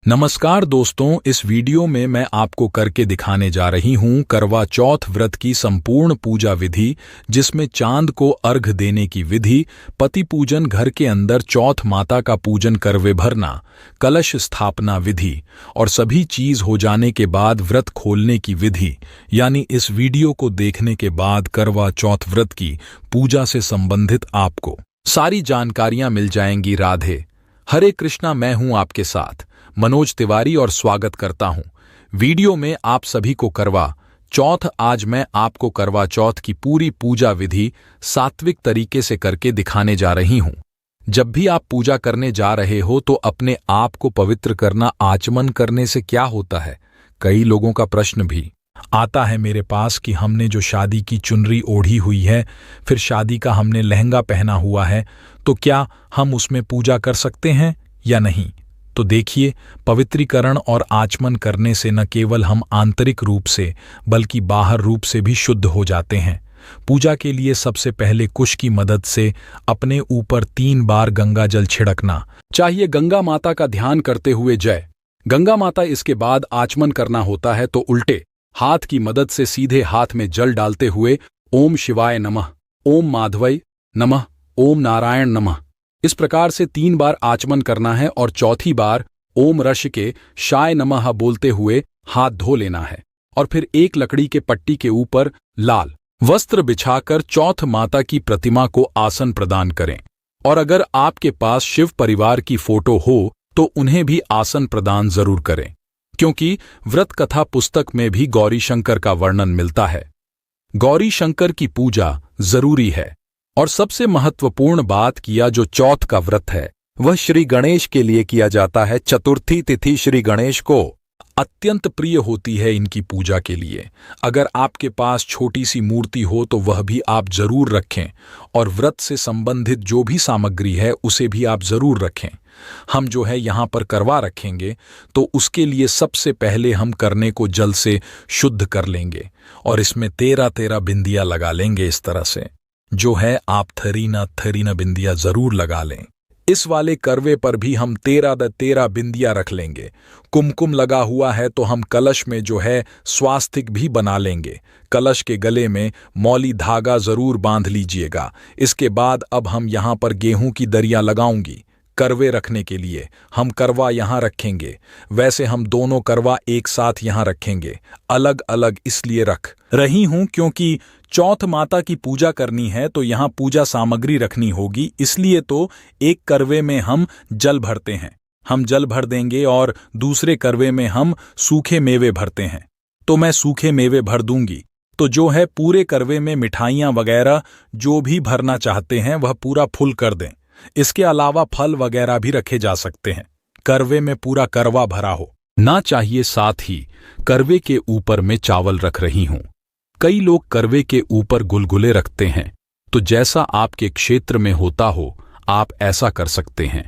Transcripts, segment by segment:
नमस्कार दोस्तों, इस वीडियो में मैं आपको करके दिखाने जा रही हूं करवा चौथ व्रत की संपूर्ण पूजा विधि, जिसमें चांद को अर्घ देने की विधि, पति पूजन, घर के अंदर चौथ माता का पूजन, करवे भरना, कलश स्थापना विधि और सभी चीज हो जाने के बाद व्रत खोलने की विधि। यानी इस वीडियो को देखने के बाद करवा चौथ व्रत की पूजा से संबंधित आपको सारी जानकारियां मिल जाएंगी। राधे हरे कृष्णा। मैं हूं आपके साथ मनोज तिवारी और स्वागत करता हूं वीडियो में आप सभी को करवा चौथ। आज मैं आपको करवा चौथ की पूरी पूजा विधि सात्विक तरीके से करके दिखाने जा रही हूं। जब भी आप पूजा करने जा रहे हो तो अपने आप को पवित्र करना आचमन करने से क्या होता है। कई लोगों का प्रश्न भी आता है मेरे पास कि हमने जो शादी की चुनरी ओढ़ी हुई है, फिर शादी का हमने लहंगा पहना हुआ है, तो क्या हम उसमें पूजा कर सकते हैं या नहीं। तो देखिए, पवित्रीकरण और आचमन करने से न केवल हम आंतरिक रूप से बल्कि बाहर रूप से भी शुद्ध हो जाते हैं। पूजा के लिए सबसे पहले कुश की मदद से अपने ऊपर 3 बार गंगा जल छिड़कना चाहिए, गंगा माता का ध्यान करते हुए जय गंगा माता। इसके बाद आचमन करना होता है तो उल्टे हाथ की मदद से सीधे हाथ में जल डालते हुए ओम शिवाय नमः, ओम माधवय नमः, ओम नारायण नमः, इस प्रकार से 3 बार आचमन करना है और चौथी बार ओम ऋषिके शाय नमः बोलते हुए हाथ धो लेना है। और फिर एक लकड़ी के पट्टी के ऊपर लाल वस्त्र बिछाकर चौथ माता की प्रतिमा को आसन प्रदान करें। और अगर आपके पास शिव परिवार की फोटो हो तो उन्हें भी आसन प्रदान जरूर करें, क्योंकि व्रत कथा पुस्तक में भी गौरी शंकर का वर्णन मिलता है। गौरी शंकर की पूजा जरूरी है। और सबसे महत्वपूर्ण बात किया जो चौथ का व्रत है वह श्री गणेश के लिए किया जाता है। चतुर्थी तिथि श्री गणेश को अत्यंत प्रिय होती है इनकी पूजा के लिए। अगर आपके पास छोटी सी मूर्ति हो तो वह भी आप जरूर रखें, और व्रत से संबंधित जो भी सामग्री है उसे भी आप जरूर रखें। हम जो है यहाँ पर करवा रखेंगे तो उसके लिए सबसे पहले हम करने को जल से शुद्ध कर लेंगे और इसमें 13 बिंदियां लगा लेंगे। इस तरह से जो है आप 13 बिंदियां जरूर लगा लें। इस वाले करवे पर भी हम 13 बिंदियां रख लेंगे। कुमकुम लगा हुआ है तो हम कलश में जो है स्वास्तिक भी बना लेंगे। कलश के गले में मौली धागा जरूर बांध लीजिएगा। इसके बाद अब हम यहाँ पर गेहूं की दरिया लगाऊंगी करवे रखने के लिए। हम करवा यहाँ रखेंगे, वैसे हम दोनों करवा एक साथ यहाँ रखेंगे। अलग अलग इसलिए रख रही हूं क्योंकि चौथ माता की पूजा करनी है तो यहाँ पूजा सामग्री रखनी होगी, इसलिए तो एक करवे में हम जल भरते हैं, हम जल भर देंगे, और दूसरे करवे में हम सूखे मेवे भरते हैं, तो मैं सूखे मेवे भर दूंगी। तो जो है पूरे करवे में मिठाइयाँ वगैरह जो भी भरना चाहते हैं वह पूरा फुल कर दें। इसके अलावा फल वगैरह भी रखे जा सकते हैं। करवे में पूरा करवा भरा हो ना चाहिए। साथ ही करवे के ऊपर में चावल रख रही हूं। कई लोग करवे के ऊपर गुलगुले रखते हैं, तो जैसा आपके क्षेत्र में होता हो आप ऐसा कर सकते हैं।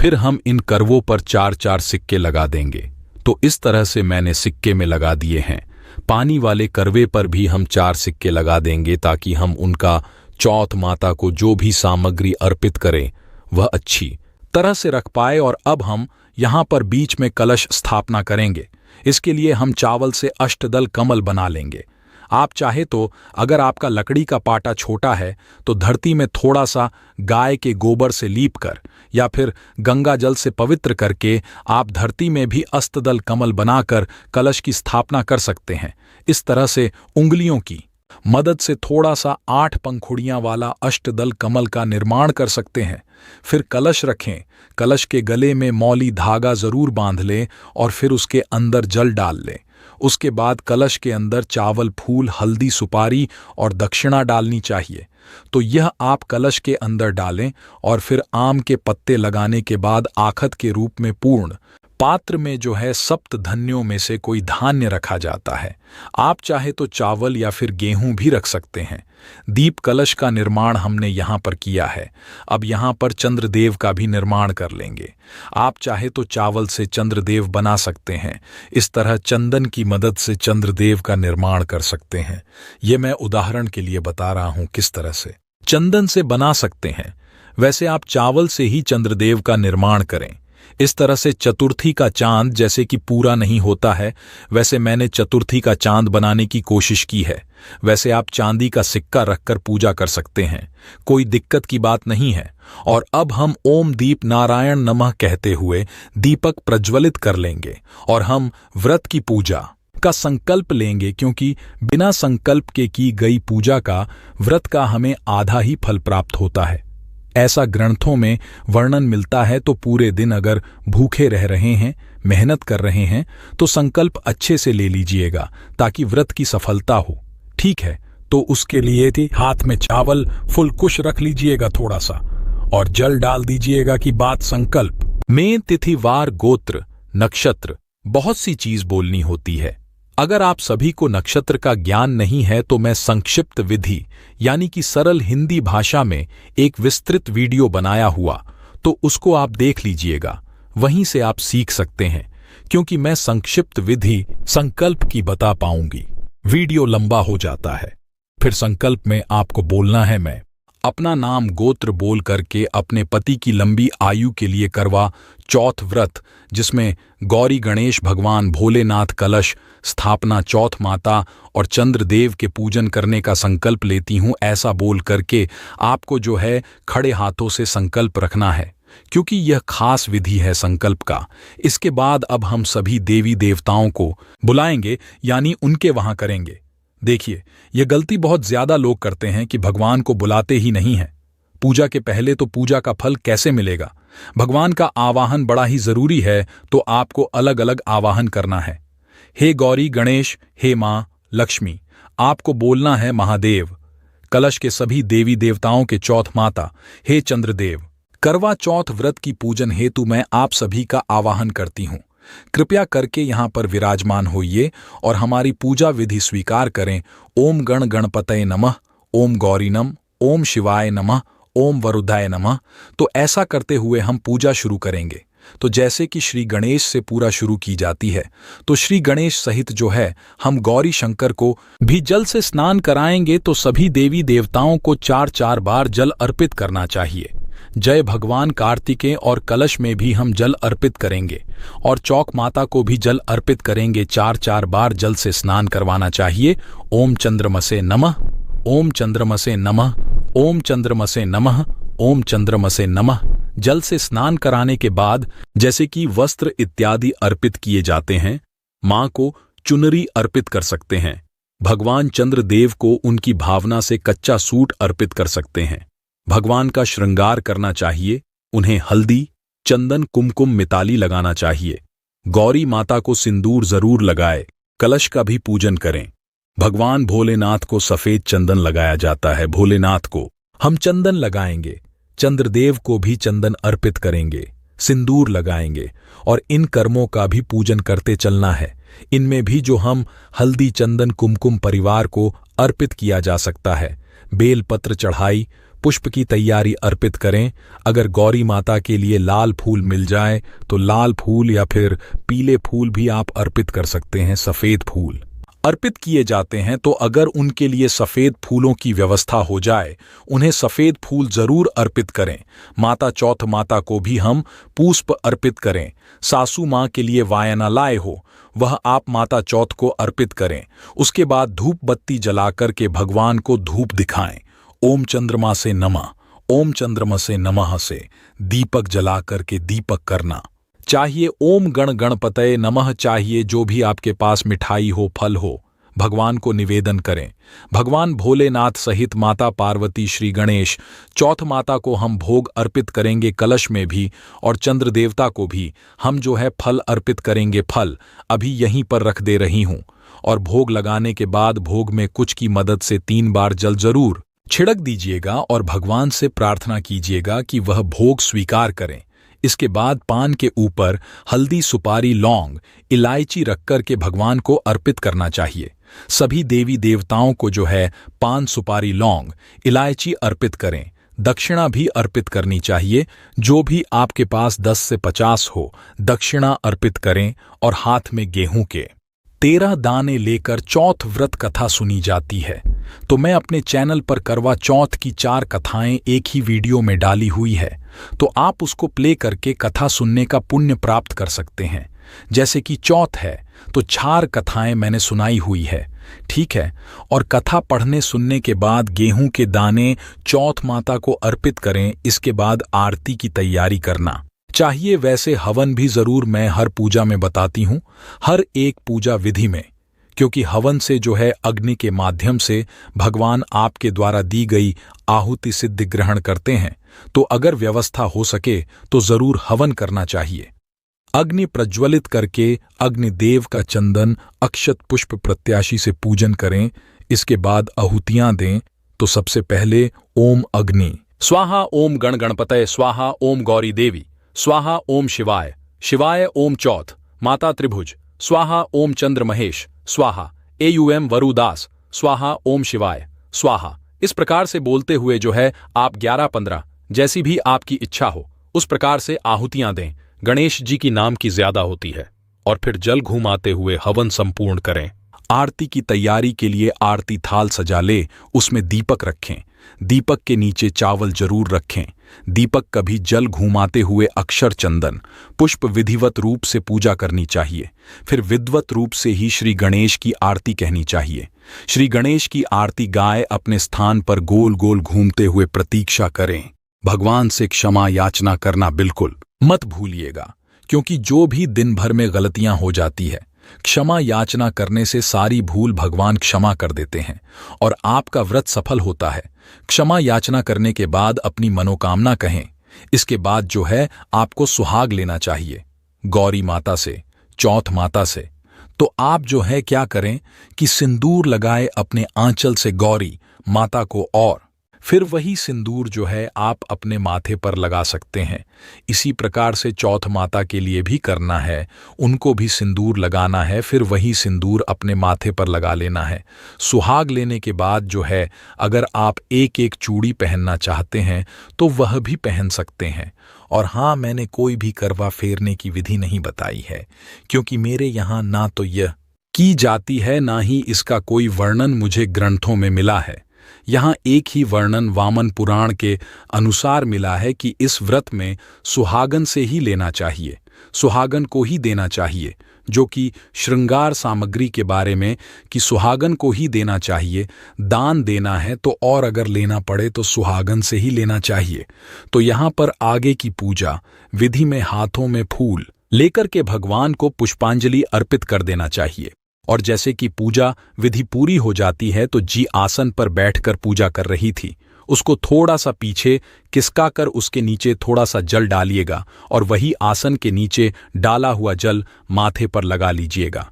फिर हम इन करवों पर 4 सिक्के लगा देंगे। तो इस तरह से मैंने सिक्के में लगा दिए हैं। पानी वाले करवे पर भी हम 4 सिक्के लगा देंगे ताकि हम उनका चौथ माता को जो भी सामग्री अर्पित करें वह अच्छी तरह से रख पाए। और अब हम यहाँ पर बीच में कलश स्थापना करेंगे। इसके लिए हम चावल से अष्टदल कमल बना लेंगे। आप चाहे तो अगर आपका लकड़ी का पाटा छोटा है तो धरती में थोड़ा सा गाय के गोबर से लीप कर या फिर गंगा जल से पवित्र करके आप धरती में भी अष्टदल कमल बनाकर कलश की स्थापना कर सकते हैं। इस तरह से उंगलियों की मदद से थोड़ा सा 8 पंखुड़ियां वाला अष्टदल कमल का निर्माण कर सकते हैं। फिर कलश रखें, कलश के गले में मौली धागा जरूर बांध लें और फिर उसके अंदर जल डाल लें। उसके बाद कलश के अंदर चावल, फूल, हल्दी, सुपारी और दक्षिणा डालनी चाहिए। तो यह आप कलश के अंदर डालें और फिर आम के पत्ते लगाने के बाद आखत के रूप में पूर्ण पात्र में जो है सप्त धन्यों में से कोई धान्य रखा जाता है। आप चाहे तो चावल या फिर गेहूं भी रख सकते हैं। दीप कलश का निर्माण हमने यहाँ पर किया है। अब यहाँ पर चंद्रदेव का भी निर्माण कर लेंगे। आप चाहे तो चावल से चंद्रदेव बना सकते हैं। इस तरह चंदन की मदद से चंद्रदेव का निर्माण कर सकते हैं। ये मैं उदाहरण के लिए बता रहा हूँ किस तरह से चंदन से बना सकते हैं। वैसे आप चावल से ही चंद्रदेव का निर्माण करें। इस तरह से चतुर्थी का चांद जैसे कि पूरा नहीं होता है, वैसे मैंने चतुर्थी का चांद बनाने की कोशिश की है। वैसे आप चांदी का सिक्का रखकर पूजा कर सकते हैं, कोई दिक्कत की बात नहीं है। और अब हम ओम दीप नारायण नमः कहते हुए दीपक प्रज्वलित कर लेंगे और हम व्रत की पूजा का संकल्प लेंगे, क्योंकि बिना संकल्प के की गई पूजा का व्रत का हमें आधा ही फल प्राप्त होता है। ऐसा ग्रंथों में वर्णन मिलता है। तो पूरे दिन अगर भूखे रह रहे हैं, मेहनत कर रहे हैं, तो संकल्प अच्छे से ले लीजिएगा ताकि व्रत की सफलता हो। ठीक है, तो उसके लिए थी हाथ में चावल फुल कुश रख लीजिएगा थोड़ा सा और जल डाल दीजिएगा कि बात संकल्प में तिथि वार गोत्र नक्षत्र बहुत सी चीज बोलनी होती है। अगर आप सभी को नक्षत्र का ज्ञान नहीं है तो मैं संक्षिप्त विधि यानी कि सरल हिंदी भाषा में एक विस्तृत वीडियो बनाया हुआ, तो उसको आप देख लीजिएगा, वहीं से आप सीख सकते हैं, क्योंकि मैं संक्षिप्त विधि संकल्प की बता पाऊंगी, वीडियो लंबा हो जाता है। फिर संकल्प में आपको बोलना है, मैं अपना नाम गोत्र बोल करके अपने पति की लंबी आयु के लिए करवा चौथ व्रत, जिसमें गौरी गणेश भगवान भोलेनाथ कलश स्थापना चौथ माता और चंद्रदेव के पूजन करने का संकल्प लेती हूं। ऐसा बोल करके आपको जो है खड़े हाथों से संकल्प रखना है, क्योंकि यह खास विधि है संकल्प का। इसके बाद अब हम सभी देवी देवताओं को बुलाएंगे, यानी उनके वहां करेंगे। देखिए, यह गलती बहुत ज्यादा लोग करते हैं कि भगवान को बुलाते ही नहीं है। पूजा के पहले तो पूजा का फल कैसे मिलेगा? भगवान का आवाहन बड़ा ही जरूरी है, तो आपको अलग अलग आवाहन करना है। हे गौरी गणेश, हे मां लक्ष्मी, आपको बोलना है महादेव। कलश के सभी देवी देवताओं के चौथ माता, हे चंद्रदेव। करवा चौथ व्रत की पूजन हेतु मैं आप सभी का आवाहन करती हूं। कृपया करके यहां पर विराजमान होइए और हमारी पूजा विधि स्वीकार करें। ओम गण गणपतये नमः, ओम गौरी नम, ओम शिवाय नमः, ओम वरुदाय नमः। तो ऐसा करते हुए हम पूजा शुरू करेंगे। तो जैसे कि श्री गणेश से पूरा शुरू की जाती है, तो श्री गणेश सहित जो है हम गौरी शंकर को भी जल से स्नान कराएंगे। तो सभी देवी देवताओं को 4-4 बार जल अर्पित करना चाहिए। जय भगवान कार्तिकेय और कलश में भी हम जल अर्पित करेंगे और चौक माता को भी जल अर्पित करेंगे। 4-4 बार जल से स्नान करवाना चाहिए। ओम चंद्रमसे नमः, ओम चंद्रमसे नमः, ओम चंद्रमसे नमः, ओम चंद्रमसे नमः। जल से स्नान कराने के बाद जैसे कि वस्त्र इत्यादि अर्पित किए जाते हैं, मां को चुनरी अर्पित कर सकते हैं। भगवान चंद्रदेव को उनकी भावना से कच्चा सूट अर्पित कर सकते हैं। भगवान का श्रृंगार करना चाहिए, उन्हें हल्दी चंदन कुमकुम मिताली लगाना चाहिए। गौरी माता को सिंदूर जरूर लगाए। कलश का भी पूजन करें। भगवान भोलेनाथ को सफेद चंदन लगाया जाता है। भोलेनाथ को हम चंदन लगाएंगे, चंद्रदेव को भी चंदन अर्पित करेंगे, सिंदूर लगाएंगे और इन कर्मों का भी पूजन करते चलना है। इनमें भी जो हम हल्दी चंदन कुमकुम परिवार को अर्पित किया जा सकता है। बेलपत्र चढ़ाई, पुष्प की तैयारी अर्पित करें। अगर गौरी माता के लिए लाल फूल मिल जाए तो लाल फूल या फिर पीले फूल भी आप अर्पित कर सकते हैं। सफेद फूल अर्पित किए जाते हैं, तो अगर उनके लिए सफेद फूलों की व्यवस्था हो जाए, उन्हें सफेद फूल जरूर अर्पित करें। माता चौथ माता को भी हम पुष्प अर्पित करें। सासू मां के लिए वायना लाए हो, वह आप माता चौथ को अर्पित करें। उसके बाद धूप बत्ती जलाकर के भगवान को धूप दिखाएं। ओम चंद्रमा से नमः, ओम चंद्रमा से नमः से दीपक जला करके दीपक करना चाहिए। ओम गण गणपतये नमः चाहिए। जो भी आपके पास मिठाई हो, फल हो, भगवान को निवेदन करें। भगवान भोलेनाथ सहित माता पार्वती, श्री गणेश, चौथ माता को हम भोग अर्पित करेंगे। कलश में भी और चंद्र देवता को भी हम जो है फल अर्पित करेंगे। फल अभी यहीं पर रख दे रही हूं। और भोग लगाने के बाद भोग में कुछ की मदद से 3 बार जल जरूर छिड़क दीजिएगा और भगवान से प्रार्थना कीजिएगा कि वह भोग स्वीकार करें। इसके बाद पान के ऊपर हल्दी सुपारी लौंग इलायची रखकर के भगवान को अर्पित करना चाहिए। सभी देवी देवताओं को जो है पान सुपारी लौंग इलायची अर्पित करें। दक्षिणा भी अर्पित करनी चाहिए। जो भी आपके पास 10 से 50 हो, दक्षिणा अर्पित करें। और हाथ में गेहूं के 13 दाने लेकर चौथ व्रत कथा सुनी जाती है। तो मैं अपने चैनल पर करवा चौथ की 4 कथाएं एक ही वीडियो में डाली हुई है, तो आप उसको प्ले करके कथा सुनने का पुण्य प्राप्त कर सकते हैं। जैसे कि चौथ है तो 4 कथाएं मैंने सुनाई हुई है, ठीक है। और कथा पढ़ने सुनने के बाद गेहूं के दाने चौथ माता को अर्पित करें। इसके बाद आरती की तैयारी करना चाहिए। वैसे हवन भी जरूर मैं हर पूजा में बताती हूं, हर एक पूजा विधि में, क्योंकि हवन से जो है अग्नि के माध्यम से भगवान आपके द्वारा दी गई आहुति सिद्धि ग्रहण करते हैं। तो अगर व्यवस्था हो सके तो जरूर हवन करना चाहिए। अग्नि प्रज्वलित करके अग्निदेव का चंदन अक्षत पुष्प प्रत्याशी से पूजन करें। इसके बाद आहुतियां दें। तो सबसे पहले ओम अग्नि स्वाहा, ओम गण गणपतये स्वाहा, ओम गौरी देवी स्वाहा, ओम शिवाय शिवाय, ओम चौथ माता त्रिभुज स्वाहा, ओम चंद्र महेश स्वाहा, एयूएम वरुदास स्वाहा, ओम शिवाय स्वाहा। इस प्रकार से बोलते हुए जो है आप 11-15 जैसी भी आपकी इच्छा हो उस प्रकार से आहुतियां दें। गणेश जी की नाम की ज्यादा होती है। और फिर जल घुमाते हुए हवन संपूर्ण करें। आरती की तैयारी के लिए आरती थाल सजा ले, उसमें दीपक रखें। दीपक के नीचे चावल जरूर रखें। दीपक कभी जल घुमाते हुए अक्षर चंदन पुष्प विधिवत रूप से पूजा करनी चाहिए। फिर विद्वत रूप से ही श्री गणेश की आरती कहनी चाहिए। श्री गणेश की आरती गाय अपने स्थान पर गोल गोल घूमते हुए प्रतीक्षा करें। भगवान से क्षमा याचना करना बिल्कुल मत भूलिएगा, क्योंकि जो भी दिन भर में गलतियां हो जाती है, क्षमा याचना करने से सारी भूल भगवान क्षमा कर देते हैं और आपका व्रत सफल होता है। क्षमा याचना करने के बाद अपनी मनोकामना कहें। इसके बाद जो है आपको सुहाग लेना चाहिए गौरी माता से, चौथ माता से। तो आप जो है क्या करें कि सिंदूर लगाए अपने आंचल से गौरी माता को, और फिर वही सिंदूर जो है आप अपने माथे पर लगा सकते हैं। इसी प्रकार से चौथ माता के लिए भी करना है, उनको भी सिंदूर लगाना है, फिर वही सिंदूर अपने माथे पर लगा लेना है। सुहाग लेने के बाद जो है अगर आप एक एक चूड़ी पहनना चाहते हैं तो वह भी पहन सकते हैं। और हाँ, मैंने कोई भी करवा फेरने की विधि नहीं बताई है, क्योंकि मेरे यहाँ ना तो यह की जाती है ना ही इसका कोई वर्णन मुझे ग्रंथों में मिला है। यहाँ एक ही वर्णन वामन पुराण के अनुसार मिला है कि इस व्रत में सुहागन से ही लेना चाहिए, सुहागन को ही देना चाहिए, जो कि श्रृंगार सामग्री के बारे में कि सुहागन को ही देना चाहिए। दान देना है तो और अगर लेना पड़े तो सुहागन से ही लेना चाहिए। तो यहाँ पर आगे की पूजा विधि में हाथों में फूल लेकर के भगवान को पुष्पांजलि अर्पित कर देना चाहिए। और जैसे कि पूजा विधि पूरी हो जाती है तो जी आसन पर बैठकर पूजा कर रही थी, उसको थोड़ा सा पीछे खिसका कर उसके नीचे थोड़ा सा जल डालिएगा और वही आसन के नीचे डाला हुआ जल माथे पर लगा लीजिएगा।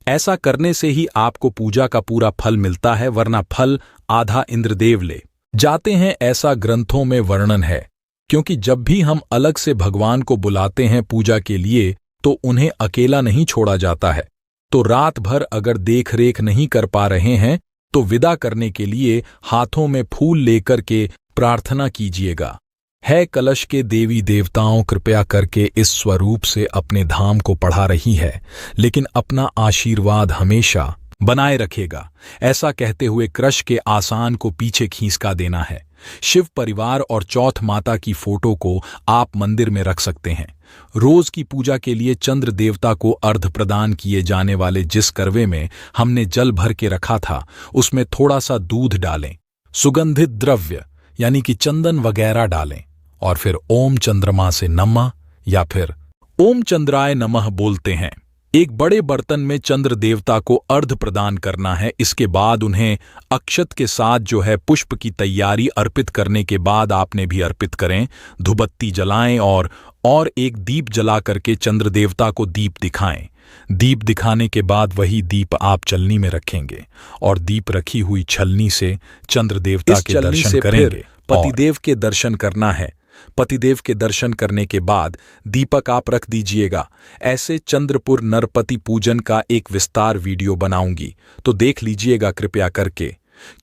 ऐसा करने से ही आपको पूजा का पूरा फल मिलता है, वरना फल आधा इंद्रदेव ले जाते हैं, ऐसा ग्रंथों में वर्णन है। क्योंकि जब भी हम अलग से भगवान को बुलाते हैं पूजा के लिए तो उन्हें अकेला नहीं छोड़ा जाता है। तो रात भर अगर देख रेख नहीं कर पा रहे हैं तो विदा करने के लिए हाथों में फूल लेकर के प्रार्थना कीजिएगा। है कलश के देवी देवताओं, कृपया करके इस स्वरूप से अपने धाम को बढ़ा रही है, लेकिन अपना आशीर्वाद हमेशा बनाए रखेगा। ऐसा कहते हुए क्रश के आसान को पीछे खींचका देना है। शिव परिवार और चौथ माता की फोटो को आप मंदिर में रख सकते हैं। रोज की पूजा के लिए चंद्र देवता को अर्घ प्रदान किए जाने वाले जिस करवे में हमने जल भर के रखा था उसमें थोड़ा सा दूध डालें, सुगंधित द्रव्य यानी कि चंदन वगैरह डालें, और फिर ओम चंद्रमा से नमः या फिर ओम चंद्राय नमः बोलते हैं। एक बड़े बर्तन में चंद्र देवता को अर्घ प्रदान करना है। इसके बाद उन्हें अक्षत के साथ जो है पुष्प की तैयारी अर्पित करने के बाद आपने भी अर्पित करें। धूपबत्ती जलाएं और एक दीप जला करके चंद्र देवता को दीप दिखाएं। दीप दिखाने के बाद वही दीप आप चलनी में रखेंगे और दीप रखी हुई छलनी से चंद्र देवता के दर्शन करेंगे। पतिदेव के दर्शन करना है। पतिदेव के दर्शन करने के बाद दीपक आप रख दीजिएगा। ऐसे चंद्रपुर नरपति पूजन का एक विस्तार वीडियो बनाऊंगी, तो देख लीजिएगा कृपया करके,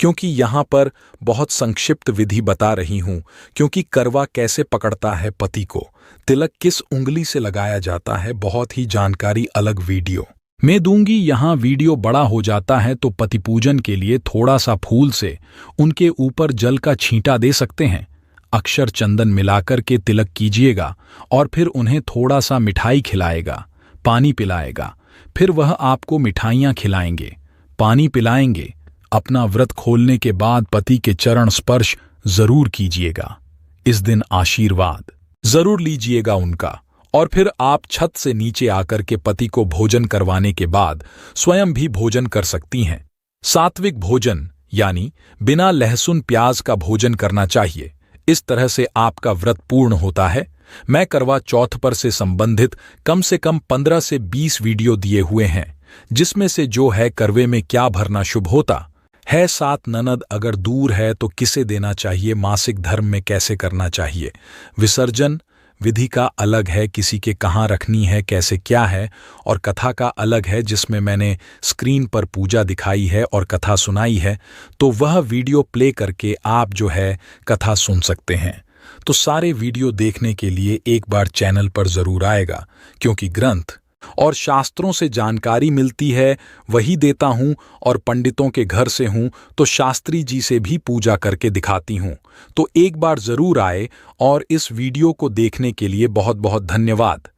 क्योंकि यहाँ पर बहुत संक्षिप्त विधि बता रही हूँ। क्योंकि करवा कैसे पकड़ता है पति को, तिलक किस उंगली से लगाया जाता है, बहुत ही जानकारी अलग वीडियो मैं दूंगी। यहाँ वीडियो बड़ा हो जाता है तो पति पूजन के लिए थोड़ा सा फूल से उनके ऊपर जल का छींटा दे सकते हैं। अक्षर चंदन मिलाकर के तिलक कीजिएगा और फिर उन्हें थोड़ा सा मिठाई खिलाएगा, पानी पिलाएगा। फिर वह आपको मिठाइयाँ खिलाएंगे, पानी पिलाएंगे। अपना व्रत खोलने के बाद पति के चरण स्पर्श जरूर कीजिएगा। इस दिन आशीर्वाद जरूर लीजिएगा उनका। और फिर आप छत से नीचे आकर के पति को भोजन करवाने के बाद स्वयं भी भोजन कर सकती हैं। सात्विक भोजन यानी बिना लहसुन प्याज का भोजन करना चाहिए। इस तरह से आपका व्रत पूर्ण होता है। मैं करवा चौथ पर से संबंधित कम से कम 15 से 20 वीडियो दिए हुए हैं, जिसमें से जो है करवे में क्या भरना शुभ होता है, 7 ननद अगर दूर है तो किसे देना चाहिए, मासिक धर्म में कैसे करना चाहिए, विसर्जन विधि का अलग है, किसी के कहाँ रखनी है, कैसे क्या है, और कथा का अलग है जिसमें मैंने स्क्रीन पर पूजा दिखाई है और कथा सुनाई है। तो वह वीडियो प्ले करके आप जो है कथा सुन सकते हैं। तो सारे वीडियो देखने के लिए एक बार चैनल पर जरूर आएगा, क्योंकि ग्रंथ और शास्त्रों से जानकारी मिलती है वही देता हूं, और पंडितों के घर से हूं तो शास्त्री जी से भी पूजा करके दिखाती हूं। तो एक बार जरूर आए, और इस वीडियो को देखने के लिए बहुत बहुत धन्यवाद।